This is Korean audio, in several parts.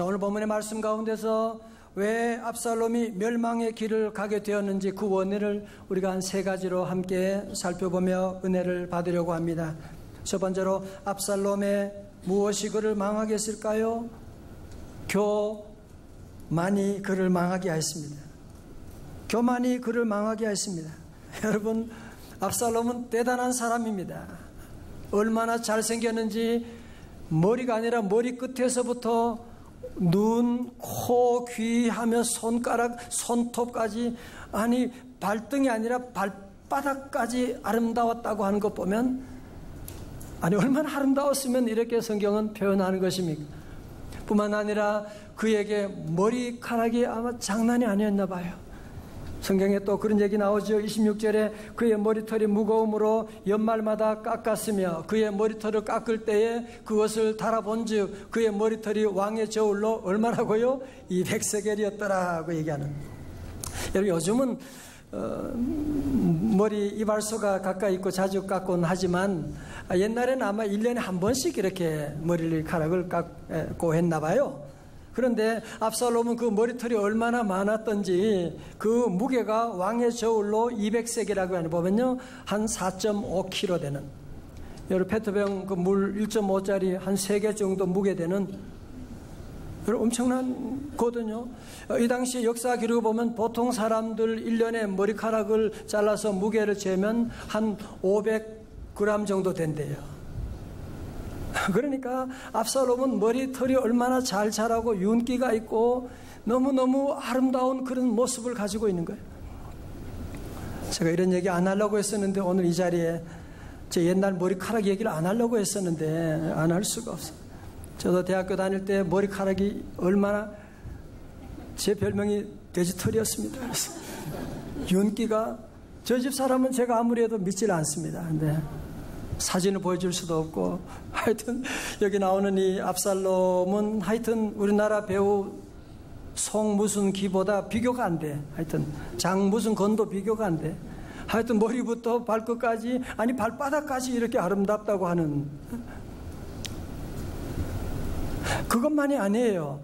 자, 오늘 본문의 말씀 가운데서 왜 압살롬이 멸망의 길을 가게 되었는지 그 원인을 우리가 한 세 가지로 함께 살펴보며 은혜를 받으려고 합니다. 첫 번째로 압살롬의 무엇이 그를 망하게 했을까요? 교만이 그를 망하게 하였습니다. 교만이 그를 망하게 하였습니다. 여러분, 압살롬은 대단한 사람입니다. 얼마나 잘생겼는지 머리가 아니라 머리 끝에서부터 눈, 코, 귀 하며 손가락, 손톱까지, 아니 발등이 아니라 발바닥까지 아름다웠다고 하는 것 보면, 아니 얼마나 아름다웠으면 이렇게 성경은 표현하는 것입니까? 뿐만 아니라 그에게 머리카락이 아마 장난이 아니었나 봐요. 성경에 또 그런 얘기 나오죠. 26절에 그의 머리털이 무거움으로 연말마다 깎았으며 그의 머리털을 깎을 때에 그것을 달아본즉 그의 머리털이 왕의 저울로 얼마라고요? 200세겔이었더라고 얘기하는. 여러분, 요즘은 머리 이발소가 가까이 있고 자주 깎곤 하지만 옛날에는 아마 1년에 한 번씩 이렇게 머리카락을 깎고 했나 봐요. 그런데 압살롬은 그 머리털이 얼마나 많았던지 그 무게가 왕의 저울로 200세겔이라고 하는 보면요, 한 4.5kg 되는, 여러분 페트병 그 물 1.5짜리 한 3개 정도 무게 되는, 여러분 엄청난 거든요. 이 당시 역사 기록을 보면 보통 사람들 1년에 머리카락을 잘라서 무게를 재면 한 500g 정도 된대요. 그러니까 압살롬은 머리털이 얼마나 잘 자라고 윤기가 있고 너무너무 아름다운 그런 모습을 가지고 있는 거예요. 제가 이런 얘기 안 하려고 했었는데 오늘 이 자리에 제 옛날 머리카락 얘기를 안 하려고 했었는데 안 할 수가 없어요. 저도 대학교 다닐 때 머리카락이 얼마나, 제 별명이 돼지털이었습니다. 그래서 윤기가, 저희 집 사람은 제가 아무리 해도 믿질 않습니다. 근데 사진을 보여줄 수도 없고, 하여튼 여기 나오는 이 압살롬은 하여튼 우리나라 배우 송 무슨 기보다 비교가 안 돼. 하여튼 장 무슨 건도 비교가 안 돼. 하여튼 머리부터 발끝까지, 아니 발바닥까지 이렇게 아름답다고 하는, 그것만이 아니에요.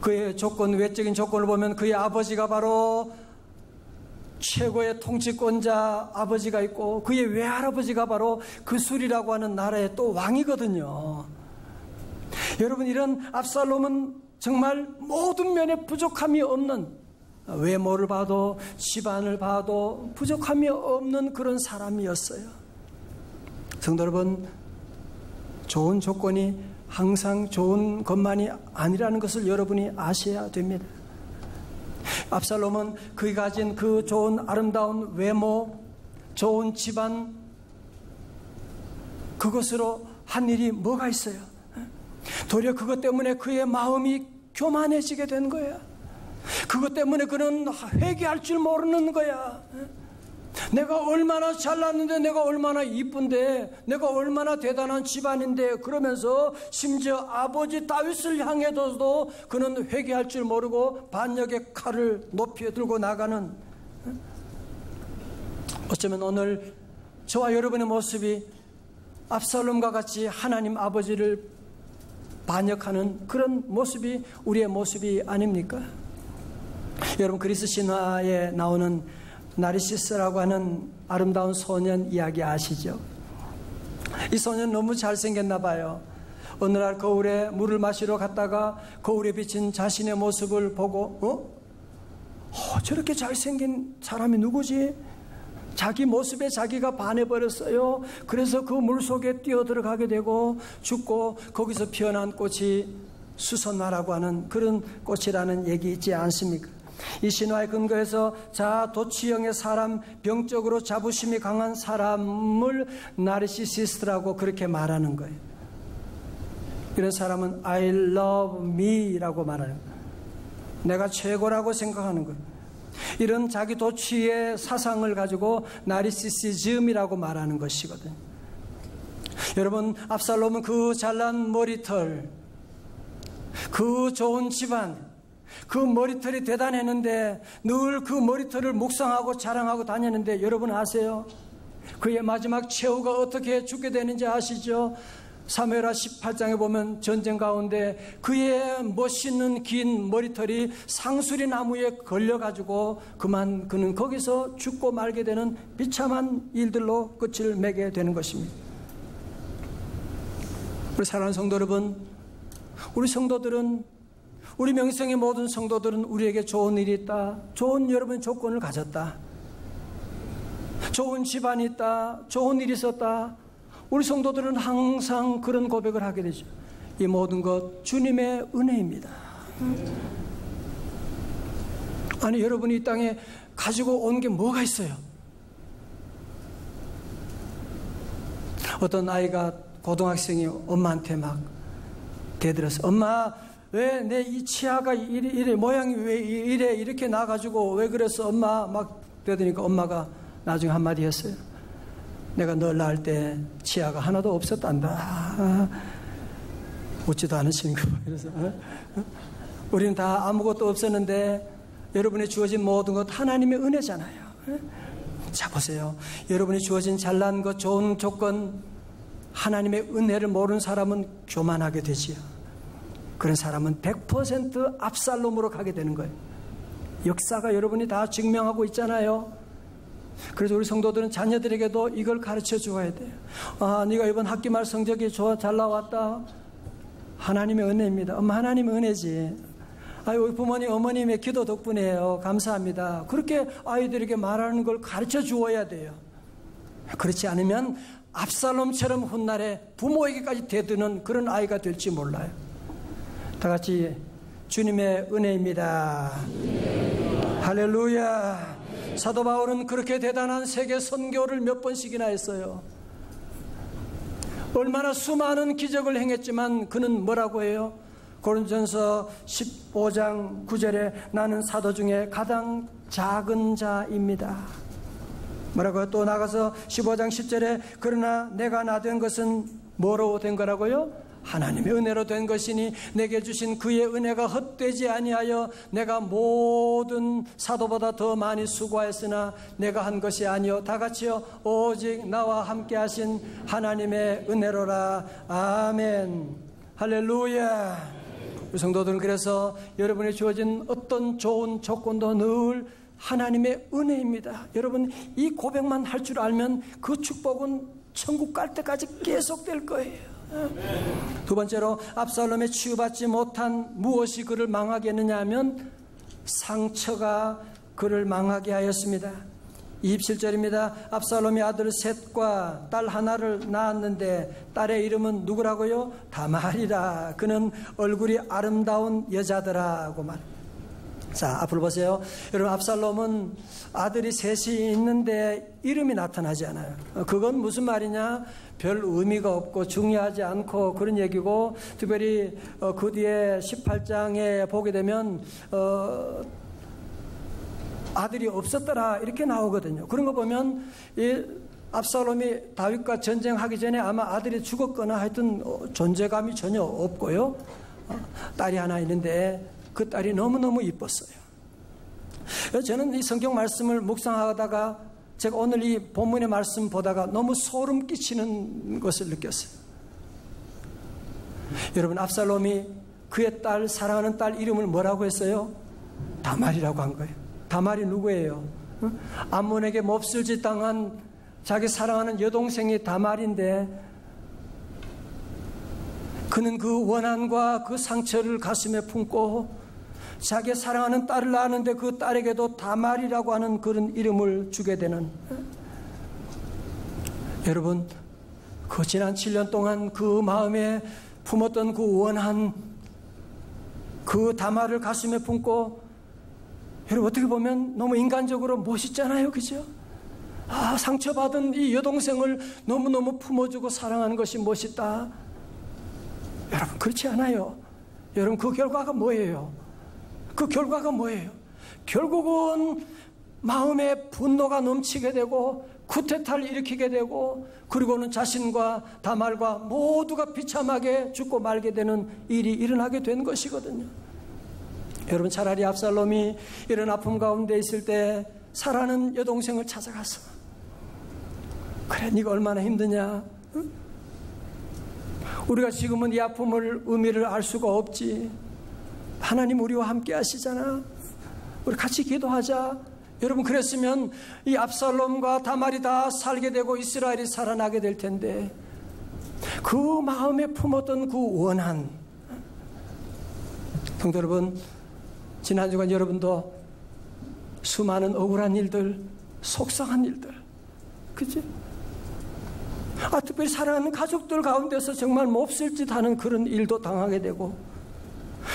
그의 조건, 외적인 조건을 보면 그의 아버지가 바로 최고의 통치권자 아버지가 있고 그의 외할아버지가 바로 그술이라고 하는 나라의 또 왕이거든요. 여러분, 이런 압살롬은 정말 모든 면에 부족함이 없는, 외모를 봐도 집안을 봐도 부족함이 없는 그런 사람이었어요. 성도 여러분, 좋은 조건이 항상 좋은 것만이 아니라는 것을 여러분이 아셔야 됩니다. 압살롬은 그가 가진 그 좋은 아름다운 외모, 좋은 집안, 그것으로 한 일이 뭐가 있어요? 도리어 그것 때문에 그의 마음이 교만해지게 된 거야. 그것 때문에 그는 회개할 줄 모르는 거야. 내가 얼마나 잘났는데, 내가 얼마나 이쁜데, 내가 얼마나 대단한 집안인데, 그러면서 심지어 아버지 다윗을 향해서도 그는 회개할 줄 모르고 반역의 칼을 높이 들고 나가는, 어쩌면 오늘 저와 여러분의 모습이 압살롬과 같이 하나님 아버지를 반역하는 그런 모습이 우리의 모습이 아닙니까? 여러분, 그리스 신화에 나오는 나르시스라고 하는 아름다운 소년 이야기 아시죠? 이 소년 너무 잘생겼나 봐요. 어느 날 거울에 물을 마시러 갔다가 거울에 비친 자신의 모습을 보고 저렇게 잘생긴 사람이 누구지? 자기 모습에 자기가 반해버렸어요. 그래서 그 물속에 뛰어들어가게 되고 죽고 거기서 피어난 꽃이 수선화라고 하는 그런 꽃이라는 얘기 있지 않습니까? 이 신화에 근거해서 자도취형의 사람, 병적으로 자부심이 강한 사람을 나르시시스트라고 그렇게 말하는 거예요. 이런 사람은 I love me라고 말하는 거예요. 내가 최고라고 생각하는 거예요. 이런 자기 도취의 사상을 가지고 나르시시즘이라고 말하는 것이거든요. 여러분, 압살롬은 그 잘난 머리털, 그 좋은 집안, 그 머리털이 대단했는데 늘 그 머리털을 묵상하고 자랑하고 다녔는데, 여러분 아세요? 그의 마지막 최후가 어떻게 죽게 되는지 아시죠? 사무엘하 18장에 보면 전쟁 가운데 그의 멋있는 긴 머리털이 상수리 나무에 걸려가지고 그만 그는 거기서 죽고 말게 되는 비참한 일들로 끝을 맺게 되는 것입니다. 우리 사랑하는 성도 여러분, 우리 성도들은, 우리 명성의 모든 성도들은 우리에게 좋은 일이 있다, 좋은 여러분 조건을 가졌다, 좋은 집안이 있다, 좋은 일이 있었다. 우리 성도들은 항상 그런 고백을 하게 되죠. 이 모든 것 주님의 은혜입니다. 아니, 여러분이 이 땅에 가지고 온 게 뭐가 있어요? 어떤 아이가, 고등학생이 엄마한테 막 대들어서, 엄마 왜 내 이 치아가 이래 모양이 왜 이래 이렇게 나가지고 왜 그랬어 엄마, 막 대드니까 엄마가 나중에 한마디 했어요. 내가 널 낳을 때 치아가 하나도 없었단다. 웃지도 않은 친구. 그래서 우리는 다 아무것도 없었는데 여러분이 주어진 모든 것 하나님의 은혜잖아요. 자, 보세요. 여러분이 주어진 잘난 것, 좋은 조건, 하나님의 은혜를 모르는 사람은 교만하게 되지요. 그런 사람은 100% 압살롬으로 가게 되는 거예요. 역사가 여러분이 다 증명하고 있잖아요. 그래서 우리 성도들은 자녀들에게도 이걸 가르쳐 주어야 돼요. 아, 네가 이번 학기말 성적이 잘 나왔다. 하나님의 은혜입니다. 엄마, 하나님의 은혜지. 우리 부모님, 어머님의 기도 덕분이에요. 감사합니다. 그렇게 아이들에게 말하는 걸 가르쳐 주어야 돼요. 그렇지 않으면 압살롬처럼 훗날에 부모에게까지 대드는 그런 아이가 될지 몰라요. 다 같이 주님의 은혜입니다. 할렐루야. 사도 바울은 그렇게 대단한 세계 선교를 몇 번씩이나 했어요. 얼마나 수많은 기적을 행했지만 그는 뭐라고 해요? 고린도전서 15장 9절에 나는 사도 중에 가장 작은 자입니다. 뭐라고요? 또 나가서 15장 10절에 그러나 내가 나 된 것은 뭐로 된 거라고요? 하나님의 은혜로 된 것이니 내게 주신 그의 은혜가 헛되지 아니하여 내가 모든 사도보다 더 많이 수고하였으나 내가 한 것이 아니요 다 같이요 오직 나와 함께 하신 하나님의 은혜로라. 아멘. 할렐루야. 우리 성도들은 그래서 여러분이 주어진 어떤 좋은 조건도 늘 하나님의 은혜입니다. 여러분, 이 고백만 할 줄 알면 그 축복은 천국 갈 때까지 계속될 거예요. 두 번째로 압살롬에 치유받지 못한 무엇이 그를 망하게 했느냐 하면 상처가 그를 망하게 하였습니다. 27절입니다. 압살롬이 아들 셋과 딸 하나를 낳았는데 딸의 이름은 누구라고요? 다말이라. 그는 얼굴이 아름다운 여자더라고 말합니다. 자, 앞으로 보세요. 여러분, 압살롬은 아들이 셋이 있는데 이름이 나타나지 않아요. 그건 무슨 말이냐? 별 의미가 없고 중요하지 않고 그런 얘기고, 특별히 그 뒤에 18장에 보게 되면 아들이 없었더라 이렇게 나오거든요. 그런 거 보면 이 압살롬이 다윗과 전쟁하기 전에 아마 아들이 죽었거나 하여튼 존재감이 전혀 없고요. 딸이 하나 있는데 그 딸이 너무너무 이뻤어요. 저는 이 성경 말씀을 묵상하다가 제가 오늘 이 본문의 말씀 보다가 너무 소름 끼치는 것을 느꼈어요. 여러분, 압살롬이 그의 딸, 사랑하는 딸 이름을 뭐라고 했어요? 다말이라고 한 거예요. 다말이 누구예요? 암몬에게 몹쓸짓 당한 자기 사랑하는 여동생이 다말인데, 그는 그 원한과 그 상처를 가슴에 품고 자기 사랑하는 딸을 낳았는데 그 딸에게도 다말이라고 하는 그런 이름을 주게 되는, 여러분, 그 지난 7년 동안 그 마음에 품었던 그 원한, 그 다말을 가슴에 품고, 여러분, 어떻게 보면 너무 인간적으로 멋있잖아요, 그죠? 상처받은 이 여동생을 너무너무 품어주고 사랑하는 것이 멋있다. 여러분, 그렇지 않아요. 여러분, 그 결과가 뭐예요? 그 결과가 뭐예요? 결국은 마음에 분노가 넘치게 되고 쿠데타를 일으키게 되고, 그리고는 자신과 다말과 모두가 비참하게 죽고 말게 되는 일이 일어나게 된 것이거든요. 여러분, 차라리 압살롬이 이런 아픔 가운데 있을 때 사랑하는 여동생을 찾아가서, 그래, 네가 얼마나 힘드냐? 응? 우리가 지금은 이 아픔을 의미를 알 수가 없지. 하나님 우리와 함께 하시잖아. 우리 같이 기도하자. 여러분, 그랬으면 이 압살롬과 다말이 다 살게 되고 이스라엘이 살아나게 될 텐데, 그 마음에 품었던 그 원한. 성도 여러분, 지난 주간 여러분도 수많은 억울한 일들, 속상한 일들, 그치? 특별히 사랑하는 가족들 가운데서 정말 몹쓸 짓 하는 그런 일도 당하게 되고,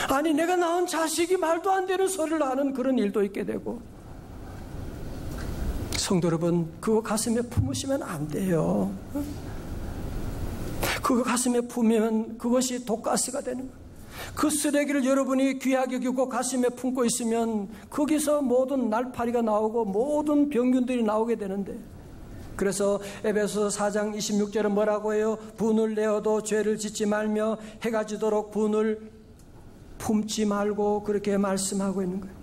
아니 내가 낳은 자식이 말도 안 되는 소리를 하는 그런 일도 있게 되고. 성도 여러분, 그거 가슴에 품으시면 안 돼요. 그거 가슴에 품으면 그것이 독가스가 되는 거예요. 그 쓰레기를 여러분이 귀하게 여기고 가슴에 품고 있으면 거기서 모든 날파리가 나오고 모든 병균들이 나오게 되는데, 그래서 에베소 4장 26절은 뭐라고 해요? 분을 내어도 죄를 짓지 말며 해가 지도록 분을 품지 말고, 그렇게 말씀하고 있는 거예요.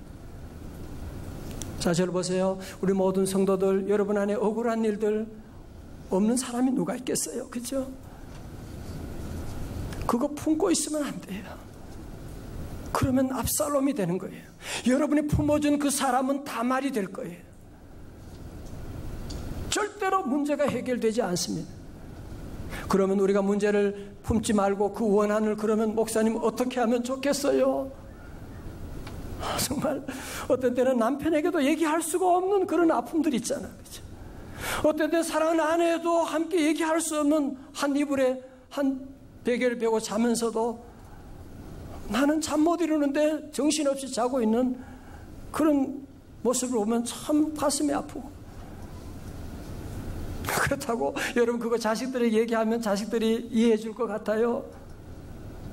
자, 저를 보세요. 우리 모든 성도들, 여러분 안에 억울한 일들 없는 사람이 누가 있겠어요? 그렇죠? 그거 품고 있으면 안 돼요. 그러면 압살롬이 되는 거예요. 여러분이 품어준 그 사람은 다말이 될 거예요. 절대로 문제가 해결되지 않습니다. 그러면 우리가 문제를 품지 말고 그 원한을, 그러면 목사님 어떻게 하면 좋겠어요? 정말 어떤 때는 남편에게도 얘기할 수가 없는 그런 아픔들이 있잖아요. 그렇죠? 어떤 때는 사랑하는 아내도 함께 얘기할 수 없는, 한 이불에 한 베개를 베고 자면서도 나는 잠 못 이루는데 정신없이 자고 있는 그런 모습을 보면 참 가슴이 아프고. 그렇다고 여러분 그거 자식들에게 얘기하면 자식들이 이해해 줄 것 같아요?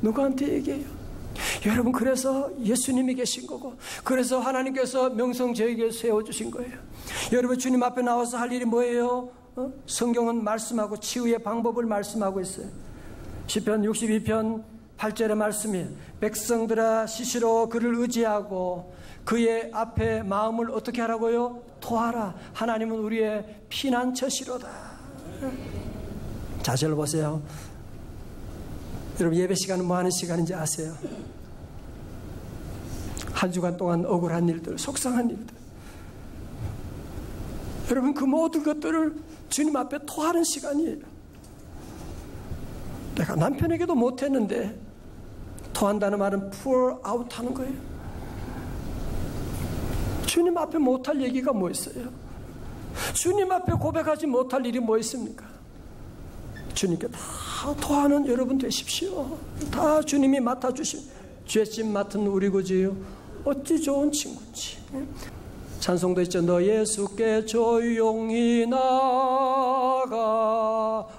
누구한테 얘기해요? 여러분, 그래서 예수님이 계신 거고, 그래서 하나님께서 명성저에게 세워주신 거예요. 여러분, 주님 앞에 나와서 할 일이 뭐예요? 성경은 말씀하고 치유의 방법을 말씀하고 있어요. 시편 62편 8절의 말씀이에요. 백성들아 시시로 그를 의지하고 그의 앞에 마음을 어떻게 하라고요? 토하라. 하나님은 우리의 피난처시로다. 자, 저를 보세요. 여러분, 예배 시간은 뭐 하는 시간인지 아세요? 한 주간 동안 억울한 일들, 속상한 일들, 여러분 그 모든 것들을 주님 앞에 토하는 시간이에요. 내가 남편에게도 못했는데, 토한다는 말은 pour out 하는 거예요. 주님 앞에 못할 얘기가 뭐 있어요? 주님 앞에 고백하지 못할 일이 뭐 있습니까? 주님께 다 토하는 여러분 되십시오. 다 주님이 맡아주신, 죄짐 맡은 우리 구주요 어찌 좋은 친구인지. 찬송도 있죠. 너 예수께 조용히 나가.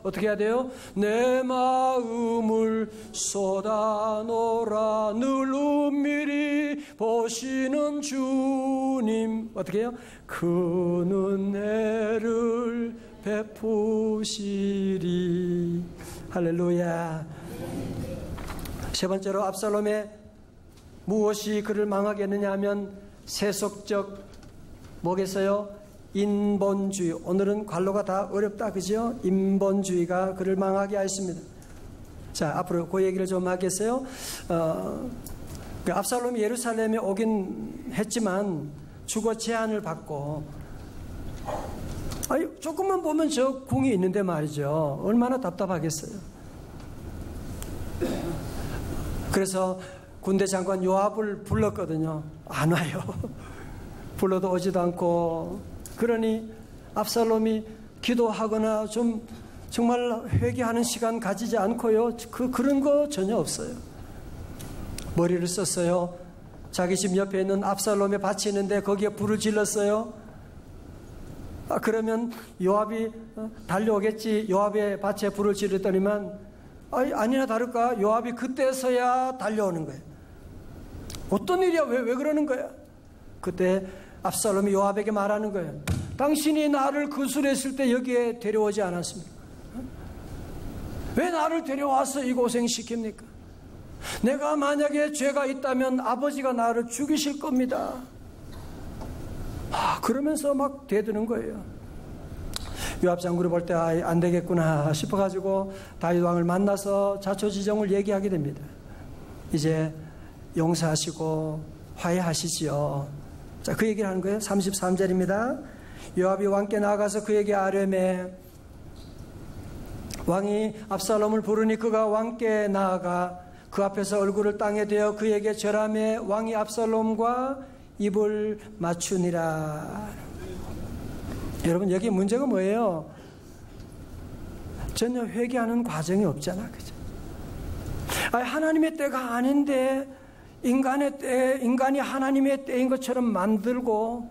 어떻게 해야 돼요? 내 마음을 쏟아놓으라. 늘 은밀히 보시는 주님. 어떻게 해요? 그 은혜를 베푸시리. 할렐루야. 세 번째로 압살롬의 무엇이 그를 망하게 했느냐 하면 세속적 뭐겠어요? 인본주의. 오늘은 관로가 다 어렵다, 그죠? 인본주의가 그를 망하게 하였습니다. 자, 앞으로 그 얘기를 좀 하겠어요. 그 압살롬이 예루살렘에 오긴 했지만 주거 제한을 받고, 아니 조금만 보면 저 궁이 있는데 말이죠. 얼마나 답답하겠어요. 그래서 군대 장관 요압을 불렀거든요. 안 와요. 불러도 오지도 않고. 그러니 압살롬이 기도하거나 좀 정말 회개하는 시간 가지지 않고요. 그런 거 전혀 없어요. 머리를 썼어요. 자기 집 옆에 있는 압살롬의 밭이 있는데 거기에 불을 질렀어요. 그러면 요압이 달려오겠지. 요압의 밭에 불을 지르더니만 아니나 다를까 요압이 그때서야 달려오는 거예요. 어떤 일이야? 왜 그러는 거야? 그때 압살롬이 요압에게 말하는 거예요. 당신이 나를 구술했을 때 여기에 데려오지 않았습니까? 왜 나를 데려와서 이 고생시킵니까? 내가 만약에 죄가 있다면 아버지가 나를 죽이실 겁니다. 그러면서 막 대드는 거예요. 요압 장군을 볼 때 안 되겠구나 싶어가지고 다윗 왕을 만나서 자초지종을 얘기하게 됩니다. 이제 용서하시고 화해하시지요. 자, 그 얘기를 하는 거예요. 33절입니다. 요압이 왕께 나아가서 그에게 아뢰매 왕이 압살롬을 부르니 그가 왕께 나아가 그 앞에서 얼굴을 땅에 대어 그에게 절하매 왕이 압살롬과 입을 맞추니라. 여러분, 여기 문제가 뭐예요? 전혀 회개하는 과정이 없잖아, 그죠? 하나님의 때가 아닌데 인간의 때, 인간이 하나님의 때인 것처럼 만들고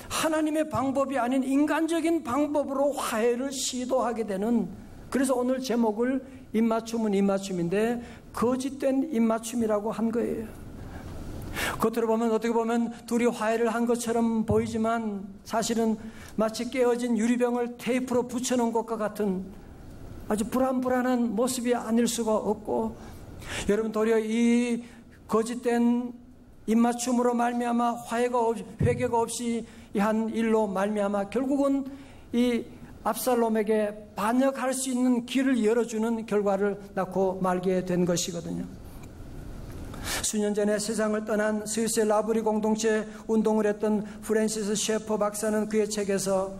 하나님의 방법이 아닌 인간적인 방법으로 화해를 시도하게 되는, 그래서 오늘 제목을 입맞춤은 입맞춤인데 거짓된 입맞춤이라고 한 거예요. 겉으로 보면 어떻게 보면 둘이 화해를 한 것처럼 보이지만 사실은 마치 깨어진 유리병을 테이프로 붙여놓은 것과 같은 아주 불안불안한 모습이 아닐 수가 없고, 여러분, 도리어 이 거짓된 입맞춤으로 말미암아 회개가 없이 한 일로 말미암아 결국은 이 압살롬에게 반역할 수 있는 길을 열어주는 결과를 낳고 말게 된 것이거든요. 수년 전에 세상을 떠난 스위스의 라브리 공동체 운동을 했던 프랜시스 셰퍼 박사는 그의 책에서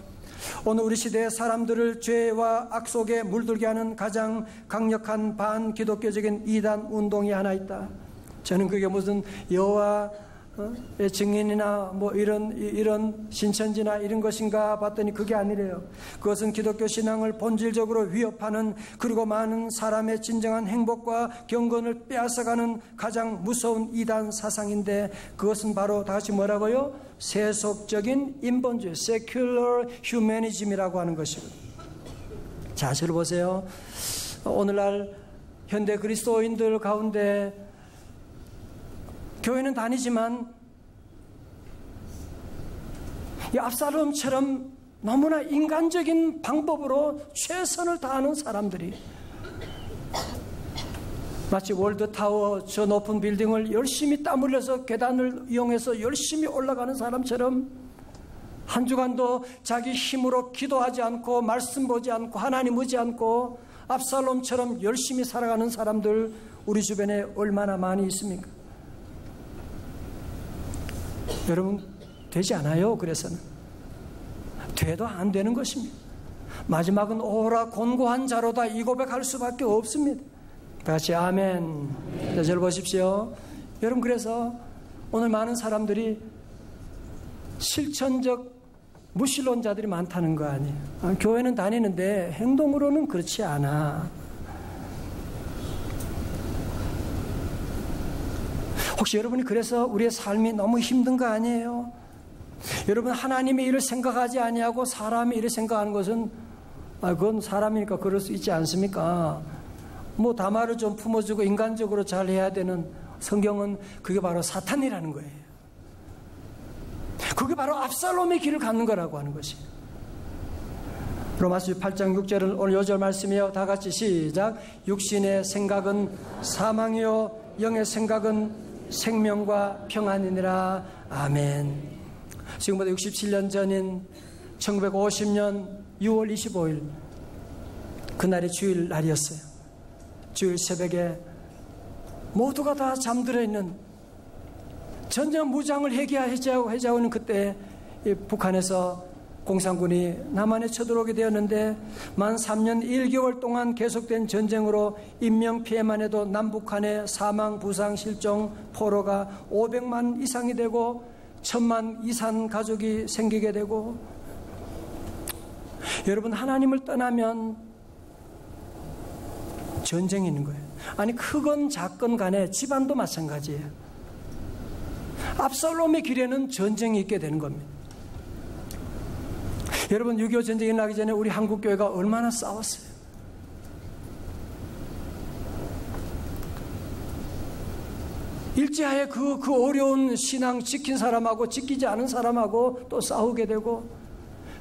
오늘 우리 시대의 사람들을 죄와 악 속에 물들게 하는 가장 강력한 반기독교적인 이단 운동이 하나 있다. 저는 그게 무슨 여호와의 증인이나 뭐 이런 신천지나 이런 것인가 봤더니 그게 아니래요. 그것은 기독교 신앙을 본질적으로 위협하는, 그리고 많은 사람의 진정한 행복과 경건을 빼앗아가는 가장 무서운 이단 사상인데, 그것은 바로 다 같이 뭐라고요? 세속적인 인본주의, secular humanism이라고 하는 것이거든요. 자, 저를 보세요. 오늘날 현대 그리스도인들 가운데 교회는 다니지만 이 압살롬처럼 너무나 인간적인 방법으로 최선을 다하는 사람들이, 마치 월드타워 저 높은 빌딩을 열심히 땀 흘려서 계단을 이용해서 열심히 올라가는 사람처럼 한 주간도 자기 힘으로 기도하지 않고 말씀 보지 않고 하나님 보지 않고 압살롬처럼 열심히 살아가는 사람들 우리 주변에 얼마나 많이 있습니까? 여러분, 되지 않아요. 그래서는 돼도 안 되는 것입니다. 마지막은 오라 곤고한 자로다 이 고백할 수밖에 없습니다. 다 같이 아멘. 자, 저를 보십시오. 여러분, 그래서 오늘 많은 사람들이 실천적 무신론자들이 많다는 거 아니에요. 교회는 다니는데 행동으로는 그렇지 않아. 혹시 여러분이 그래서 우리의 삶이 너무 힘든 거 아니에요? 여러분, 하나님의 일을 생각하지 아니하고 사람의 일을 생각하는 것은 그건 사람이니까 그럴 수 있지 않습니까? 뭐 담화를 좀 품어주고 인간적으로 잘 해야 되는, 성경은 그게 바로 사탄이라는 거예요. 그게 바로 압살롬의 길을 갖는 거라고 하는 것이에요. 로마서 8장 6절은 오늘 요절 말씀이에요. 다 같이 시작. 육신의 생각은 사망이요 영의 생각은 생명과 평안이니라. 아멘. 지금보다 67년 전인 1950년 6월 25일 그날이 주일 날이었어요. 주일 새벽에 모두가 다 잠들어 있는, 전혀 무장을 해제하고 있는 그때 북한에서 공산군이 남한에 쳐들어오게 되었는데, 만 3년 1개월 동안 계속된 전쟁으로 인명피해만 해도 남북한의 사망, 부상, 실종, 포로가 500만 이상이 되고 1000만 이상 가족이 생기게 되고, 여러분, 하나님을 떠나면 전쟁이 있는 거예요. 아니, 크건 작건 간에 집안도 마찬가지예요. 압살롬의 길에는 전쟁이 있게 되는 겁니다. 여러분, 6.25 전쟁이 나기 전에 우리 한국교회가 얼마나 싸웠어요. 일제하에 그 어려운 신앙 지킨 사람하고 지키지 않은 사람하고 또 싸우게 되고,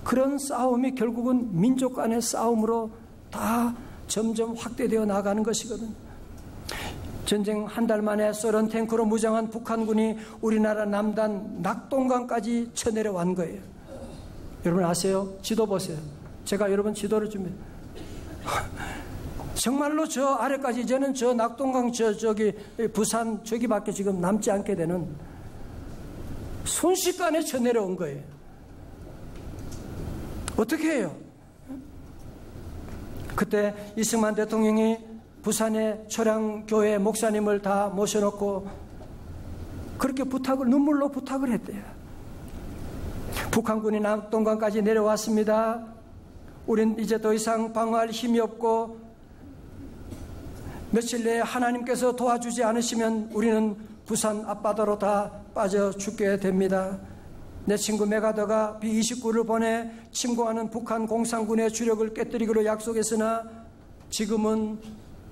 그런 싸움이 결국은 민족 간의 싸움으로 다 점점 확대되어 나가는 것이거든. 전쟁 한 달 만에 소련 탱크로 무장한 북한군이 우리나라 남단 낙동강까지 쳐내려간 거예요. 여러분 아세요? 지도 보세요. 제가 여러분 지도를 줍니다. 정말로 저 아래까지 이제는 저 낙동강 저기 부산 저기밖에 지금 남지 않게 되는 순식간에 쳐내려온 거예요. 어떻게 해요? 그때 이승만 대통령이 부산의 초량교회 목사님을 다 모셔놓고 그렇게 눈물로 부탁을 했대요. 북한군이 낙동강까지 내려왔습니다. 우린 이제 더 이상 방어할 힘이 없고 며칠 내에 하나님께서 도와주지 않으시면 우리는 부산 앞바다로 다 빠져 죽게 됩니다. 내 친구 메가더가 B-29를 보내 침공하는 북한 공산군의 주력을 깨뜨리기로 약속했으나 지금은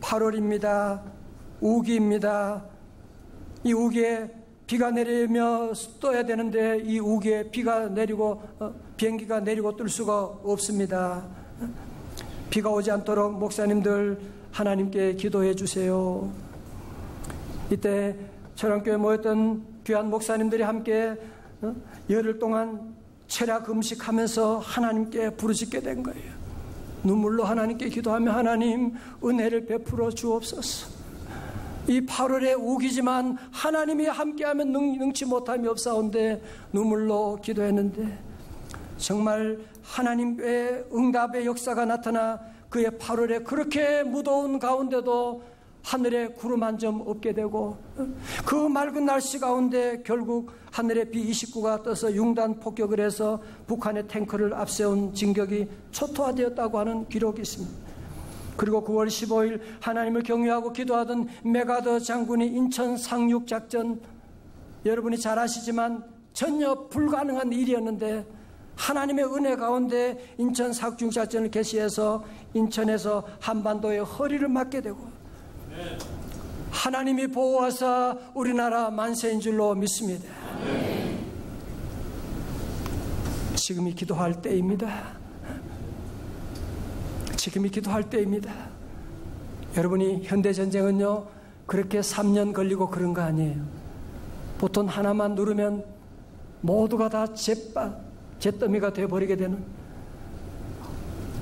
8월입니다. 우기입니다. 이 우기에 비가 내리며 떠야 되는데 이 우기에 비가 내리고 비행기가 내리고 뜰 수가 없습니다. 비가 오지 않도록 목사님들 하나님께 기도해 주세요. 이때 초량교회에 모였던 귀한 목사님들이 함께 열흘 동안 철야 금식하면서 하나님께 부르짖게 된 거예요. 눈물로 하나님께 기도하며 하나님 은혜를 베풀어 주옵소서. 이 8월에 우기지만 하나님이 함께하면 능치 못함이 없사온데 눈물로 기도했는데 정말 하나님의 응답의 역사가 나타나 그의 8월에 그렇게 무더운 가운데도 하늘에 구름 한 점 없게 되고 그 맑은 날씨 가운데 결국 하늘에 B-29가 떠서 융단 폭격을 해서 북한의 탱크를 앞세운 진격이 초토화되었다고 하는 기록이 있습니다. 그리고 9월 15일 하나님을 경외하고 기도하던 메가더 장군이 인천 상륙작전, 여러분이 잘 아시지만 전혀 불가능한 일이었는데 하나님의 은혜 가운데 인천 상륙작전을 개시해서 인천에서 한반도에 허리를 맞게 되고 하나님이 보호하사 우리나라 만세인 줄로 믿습니다. 지금이 기도할 때입니다. 지금이 기도할 때입니다. 여러분이 현대전쟁은요 그렇게 3년 걸리고 그런 거 아니에요. 보통 하나만 누르면 모두가 다 잿더미가 되어버리게 되는.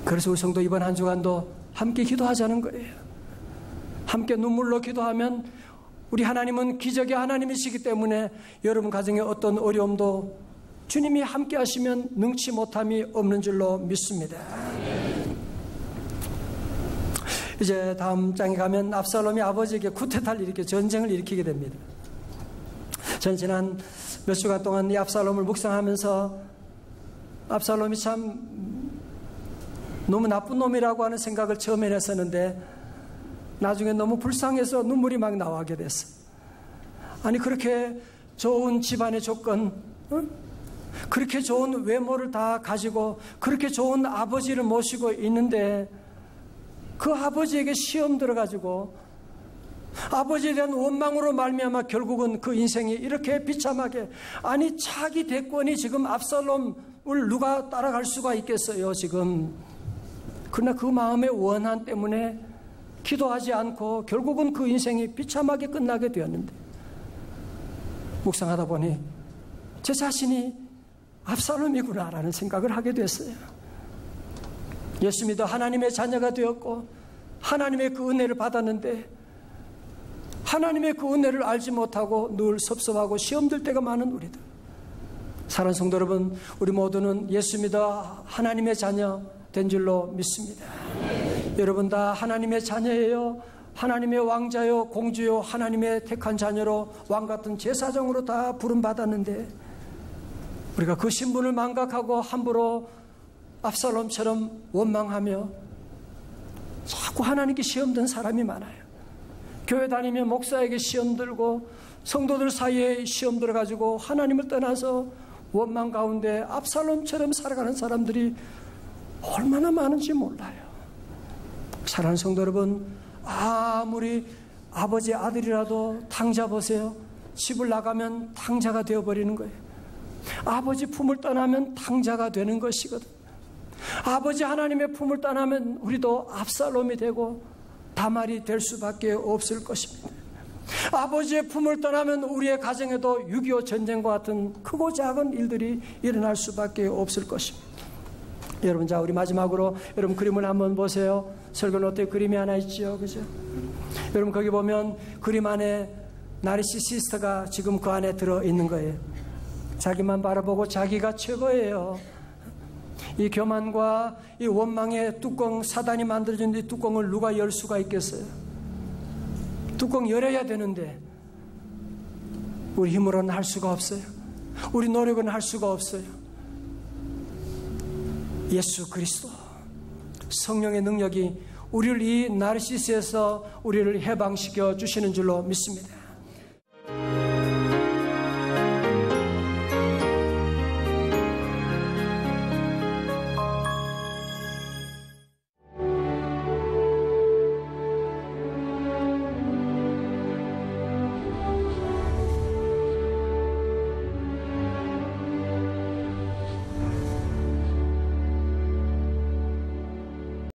그래서 우리 성도 이번 한 주간도 함께 기도하자는 거예요. 함께 눈물로 기도하면 우리 하나님은 기적의 하나님이시기 때문에 여러분 가정에 어떤 어려움도 주님이 함께 하시면 능치 못함이 없는 줄로 믿습니다. 이제 다음 장에 가면 압살롬이 아버지에게 쿠데타를 일으켜 전쟁을 일으키게 됩니다. 전 지난 몇 주간 동안 이 압살롬을 묵상하면서 압살롬이 참 너무 나쁜 놈이라고 하는 생각을 처음에 했었는데 나중에 너무 불쌍해서 눈물이 막 나오게 됐어. 아니 그렇게 좋은 집안의 조건, 그렇게 좋은 외모를 다 가지고 그렇게 좋은 아버지를 모시고 있는데 그 아버지에게 시험 들어가지고 아버지에 대한 원망으로 말미암아 결국은 그 인생이 이렇게 비참하게, 아니 자기 대권이 지금 압살롬을 누가 따라갈 수가 있겠어요 지금. 그러나 그 마음의 원한 때문에 기도하지 않고 결국은 그 인생이 비참하게 끝나게 되었는데 묵상하다 보니 제 자신이 압살롬이구나라는 생각을 하게 됐어요. 예수 믿어 하나님의 자녀가 되었고 하나님의 그 은혜를 받았는데 하나님의 그 은혜를 알지 못하고 늘 섭섭하고 시험들 때가 많은 우리들. 사랑하는 성도 여러분, 우리 모두는 예수 믿어 하나님의 자녀 된 줄로 믿습니다. 여러분 다 하나님의 자녀예요. 하나님의 왕자요 공주요 하나님의 택한 자녀로 왕같은 제사장으로 다 부름받았는데 우리가 그 신분을 망각하고 함부로 압살롬처럼 원망하며 자꾸 하나님께 시험 든 사람이 많아요. 교회 다니면 목사에게 시험 들고 성도들 사이에 시험 들어가지고 하나님을 떠나서 원망 가운데 압살롬처럼 살아가는 사람들이 얼마나 많은지 몰라요. 사랑하는 성도 여러분, 아무리 아버지 아들이라도 탕자 보세요. 집을 나가면 탕자가 되어버리는 거예요. 아버지 품을 떠나면 탕자가 되는 것이거든. 아버지 하나님의 품을 떠나면 우리도 압살롬이 되고 다말이 될 수밖에 없을 것입니다. 아버지의 품을 떠나면 우리의 가정에도 6.25 전쟁과 같은 크고 작은 일들이 일어날 수밖에 없을 것입니다. 여러분, 자, 우리 마지막으로 여러분 그림을 한번 보세요. 설교노트에 그림이 하나 있죠, 그죠? 여러분, 거기 보면 그림 안에 나르시시스트가 지금 그 안에 들어 있는 거예요. 자기만 바라보고 자기가 최고예요. 이 교만과 이 원망의 뚜껑, 사단이 만들어준 이 뚜껑을 누가 열 수가 있겠어요? 뚜껑 열어야 되는데 우리 힘으로는 할 수가 없어요. 우리 노력은 할 수가 없어요. 예수 그리스도 성령의 능력이 우리를 이 나르시스에서 우리를 해방시켜 주시는 줄로 믿습니다.